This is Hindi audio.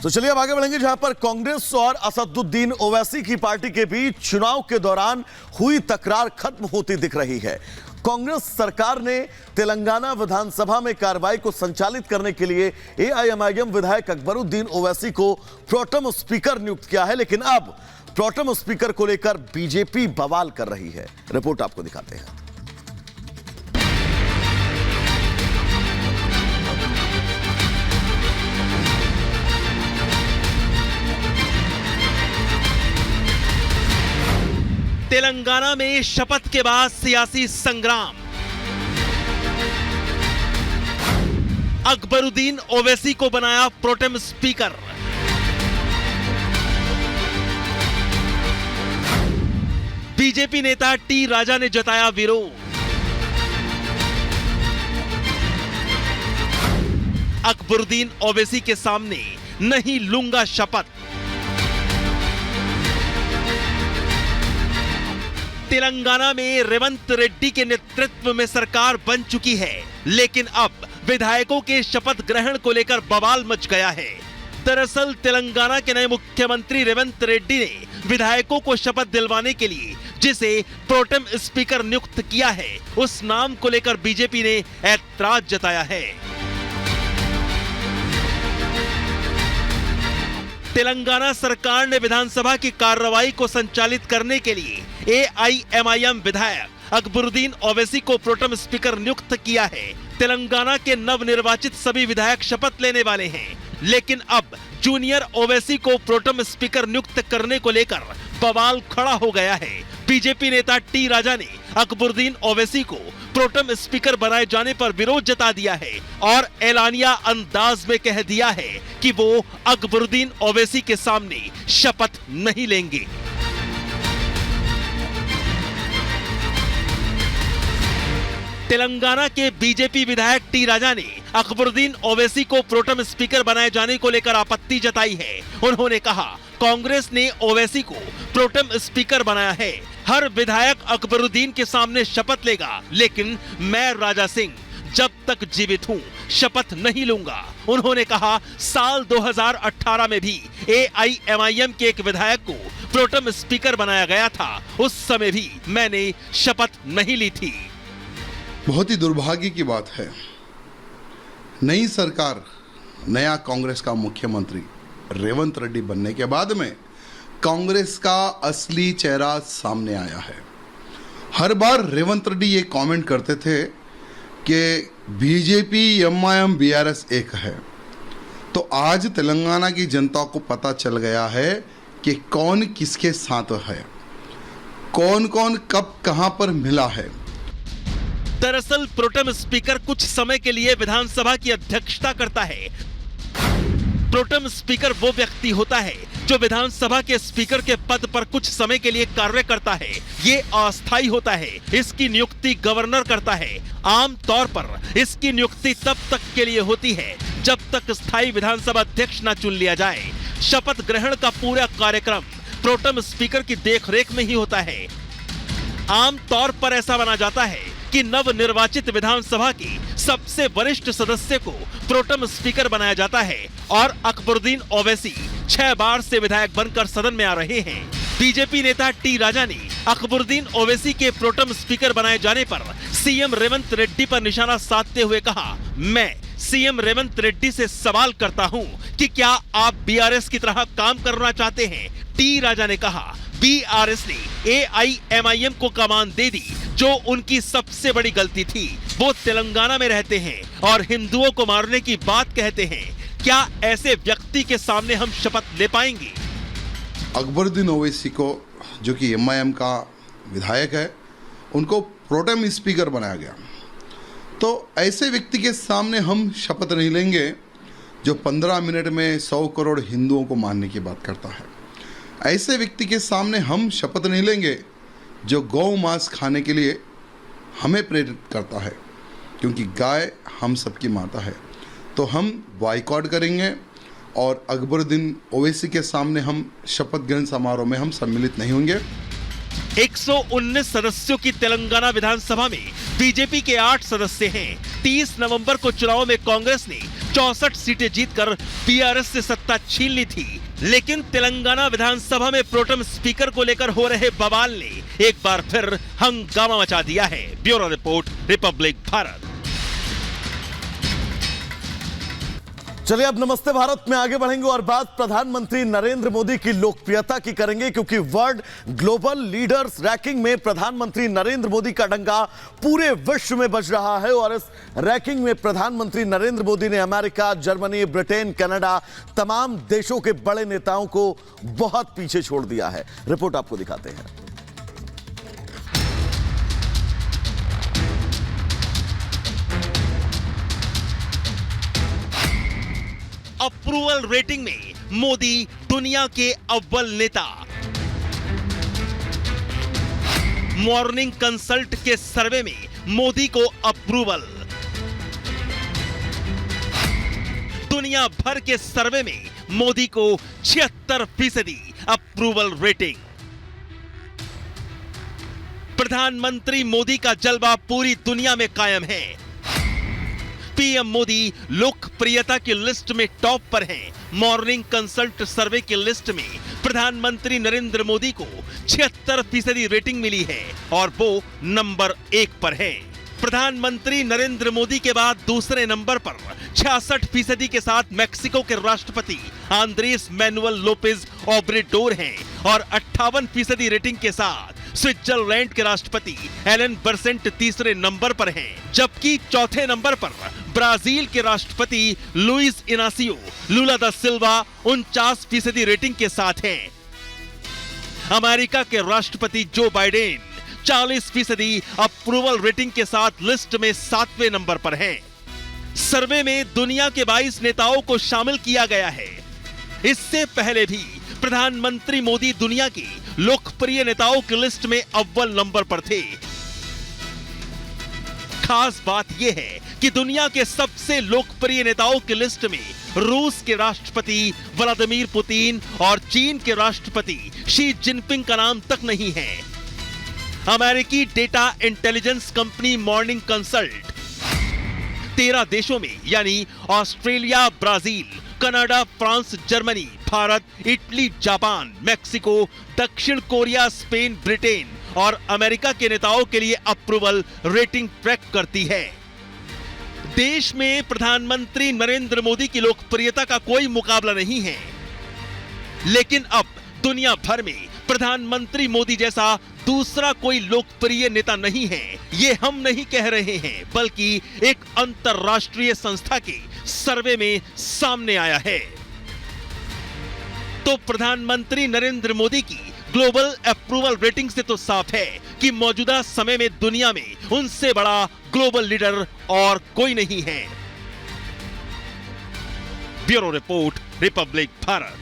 तो चलिए अब आगे बढ़ेंगे, जहां पर कांग्रेस और असदुद्दीन ओवैसी की पार्टी के बीच चुनाव के दौरान हुई तकरार खत्म होती दिख रही है। कांग्रेस सरकार ने तेलंगाना विधानसभा में कार्रवाई को संचालित करने के लिए एआईएमआईएम विधायक अकबरुद्दीन ओवैसी को प्रोटेम स्पीकर नियुक्त किया है, लेकिन अब प्रोटेम स्पीकर को लेकर बीजेपी बवाल कर रही है। रिपोर्ट आपको दिखाते हैं। तेलंगाना में शपथ के बाद सियासी संग्राम। अकबरुद्दीन ओवैसी को बनाया प्रोटेम स्पीकर। बीजेपी नेता टी राजा ने जताया विरोध। अकबरुद्दीन ओवैसी के सामने नहीं लूंगा शपथ। तेलंगाना में रेवंत रेड्डी के नेतृत्व में सरकार बन चुकी है, लेकिन अब विधायकों के शपथ ग्रहण को लेकर बवाल मच गया है। दरअसल तेलंगाना के नए मुख्यमंत्री रेवंत रेड्डी ने विधायकों को शपथ दिलवाने के लिए जिसे प्रोटेम स्पीकर नियुक्त किया है, उस नाम को लेकर बीजेपी ने ऐतराज जताया है। तेलंगाना सरकार ने विधानसभा की कार्रवाई को संचालित करने के लिए एआईएमआईएम विधायक अकबरुद्दीन ओवैसी को प्रोटेम स्पीकर नियुक्त किया है। तेलंगाना के नवनिर्वाचित सभी विधायक शपथ लेने वाले हैं, लेकिन अब जूनियर ओवैसी को प्रोटेम स्पीकर नियुक्त करने को लेकर बवाल खड़ा हो गया है। बीजेपी नेता टी राजा ने अकबरुद्दीन ओवैसी को प्रोटेम स्पीकर बनाए जाने पर विरोध जता दिया है और एलानिया अंदाज में कह दिया है कि वो अकबरुद्दीन ओवैसी के सामने शपथ नहीं लेंगे। तेलंगाना के बीजेपी विधायक टी राजा ने अकबरुद्दीन ओवैसी को प्रोटेम स्पीकर बनाए जाने को लेकर आपत्ति जताई है। उन्होंने कहा, कांग्रेस ने ओवैसी को प्रोटेम स्पीकर बनाया है। हर विधायक अकबरुद्दीन के सामने शपथ लेगा, लेकिन मैं राजा सिंह जब तक जीवित हूं शपथ नहीं लूंगा। उन्होंने कहा, साल 2018 में भी एआईएमआईएम के एक विधायक को प्रोटेम स्पीकर बनाया गया था, उस समय भी मैंने शपथ नहीं ली थी। बहुत ही दुर्भाग्य की बात है, नई सरकार, नया कांग्रेस का मुख्यमंत्री रेवंत रेड्डी बनने के बाद में कांग्रेस का असली चेहरा सामने आया है। हर बार रेवंत रेड्डी ये कमेंट करते थे कि बीजेपी एमआईएम बीआरएस एक है। तो आज तेलंगाना की जनता को पता चल गया है कि कौन किसके साथ है, कौन कौन कब कहां पर मिला है। दरअसल प्रोटेम स्पीकर कुछ समय के लिए विधानसभा की अध्यक्षता करता है। प्रोटेम स्पीकर वो व्यक्ति होता है जो विधानसभा के स्पीकर के पद पर कुछ समय के लिए कार्य करता है। ये अस्थायी होता है। इसकी नियुक्ति गवर्नर करता है। आम तौर पर इसकी नियुक्ति तब तक के लिए होती है जब तक स्थायी विधानसभा अध्यक्ष न चुन लिया जाए। शपथ ग्रहण का पूरा कार्यक्रम प्रोटेम स्पीकर की देखरेख में ही होता है। आम तौर पर ऐसा माना जाता है कि नवनिर्वाचित विधानसभा के सबसे वरिष्ठ सदस्य को प्रोटेम स्पीकर बनाया जाता है और अकबरुद्दीन ओवैसी 6 बार से विधायक बनकर सदन में आ रहे हैं। बीजेपी नेता टी राजा ने अकबरुद्दीन ओवैसी के प्रोटेम स्पीकर बनाए जाने पर सीएम रेवंत रेड्डी पर निशाना साधते हुए कहा, मैं सीएम रेवंत रेड्डी से सवाल करता हूं कि क्या आप बीआरएस की तरह काम करना चाहते हैं। टी राजा ने कहा, बीआरएस ने एआईएमआईएम को कमान दे दी, जो उनकी सबसे बड़ी गलती थी। वो तेलंगाना में रहते हैं और हिंदुओं को मारने की बात कहते हैं। क्या ऐसे व्यक्ति के सामने हम शपथ ले पाएंगे? अकबरुद्दीन ओवैसी को, जो कि एमआईएम का विधायक है, उनको प्रोटेम स्पीकर बनाया गया। तो ऐसे व्यक्ति के सामने हम शपथ नहीं लेंगे जो 15 मिनट में 100 करोड़ हिंदुओं को मारने की बात करता है। ऐसे व्यक्ति के सामने हम शपथ नहीं लेंगे जो गौ मांस खाने के लिए हमें प्रेरित करता है, क्योंकि गाय हम सबकी माता है। तो हम बॉयकॉट करेंगे और अकबरुद्दीन ओवैसी के सामने हम शपथ ग्रहण समारोह में हम सम्मिलित नहीं होंगे। 119 सदस्यों की तेलंगाना विधानसभा में बीजेपी के 8 सदस्य हैं। 30 नवंबर को चुनाव में कांग्रेस ने 64 सीटें जीतकर बीआरएस से सत्ता छीन ली थी। लेकिन तेलंगाना विधानसभा में प्रोटेम स्पीकर को लेकर हो रहे बवाल ने एक बार फिर हंगामा मचा दिया है। Bureau report, Republic Bharat. चलिए अब नमस्ते भारत में आगे बढ़ेंगे और बात प्रधानमंत्री नरेंद्र मोदी की लोकप्रियता की करेंगे, क्योंकि वर्ल्ड ग्लोबल लीडर्स रैंकिंग में प्रधानमंत्री नरेंद्र मोदी का डंका पूरे विश्व में बज रहा है। और इस रैंकिंग में प्रधानमंत्री नरेंद्र मोदी ने अमेरिका, जर्मनी, ब्रिटेन, कनाडा तमाम देशों के बड़े नेताओं को बहुत पीछे छोड़ दिया है। रिपोर्ट आपको दिखाते हैं। अप्रूवल रेटिंग में मोदी दुनिया के अव्वल नेता। मॉर्निंग कंसल्ट के सर्वे में मोदी को अप्रूवल। दुनिया भर के सर्वे में मोदी को 76% अप्रूवल रेटिंग। प्रधानमंत्री मोदी का जलवा पूरी दुनिया में कायम है। पीएम मोदी लोकप्रियता की लिस्ट में टॉप पर हैं। मॉर्निंग कंसल्ट सर्वे की लिस्ट में प्रधानमंत्री नरेंद्र मोदी को 76% रेटिंग मिली है और वो नंबर 1 पर है। प्रधानमंत्री नरेंद्र मोदी के बाद दूसरे नंबर पर 66% के साथ मेक्सिको के राष्ट्रपति आंद्रेस मैनुअल लोपेज ओब्रेडोर हैं और 58% रेटिंग के साथ स्विट्जरलैंड के राष्ट्रपति एलन बर्सेंट तीसरे नंबर पर हैं, जबकि चौथे नंबर पर ब्राजील के राष्ट्रपति लुइस इनासियो लुला दा सिल्वा 49% रेटिंग के साथ हैं। अमेरिका के राष्ट्रपति जो बाइडेन 40% अप्रूवल रेटिंग के साथ लिस्ट में 7वें नंबर पर हैं। सर्वे में दुनिया के 22 नेताओं को शामिल किया गया है। इससे पहले भी प्रधानमंत्री मोदी दुनिया की लोकप्रिय नेताओं की लिस्ट में अव्वल नंबर पर थे। खास बात यह है कि दुनिया के सबसे लोकप्रिय नेताओं की लिस्ट में रूस के राष्ट्रपति व्लादिमीर पुतिन और चीन के राष्ट्रपति शी जिनपिंग का नाम तक नहीं है। अमेरिकी data intelligence company morning consult 13 देशों में यानी Australia, Brazil, Canada, France, Germany, Bharat, Italy, Japan, Mexico, दक्षिण कोरिया, स्पेन, ब्रिटेन और अमेरिका के नेताओं के लिए अप्रूवल रेटिंग ट्रैक करती है। देश में प्रधानमंत्री नरेंद्र मोदी की लोकप्रियता का कोई मुकाबला नहीं है, लेकिन अब दुनिया भर में प्रधानमंत्री मोदी जैसा दूसरा कोई लोकप्रिय नेता नहीं है। ये हम नहीं कह रहे हैं, बल्कि एक अंतरराष्ट्रीय संस्था के सर्वे में सामने आया है। तो प्रधानमंत्री नरेंद्र मोदी की ग्लोबल अप्रूवल रेटिंग से तो साफ है कि मौजूदा समय में दुनिया में उनसे बड़ा ग्लोबल लीडर और कोई नहीं है। Bureau report, Republic Bharat.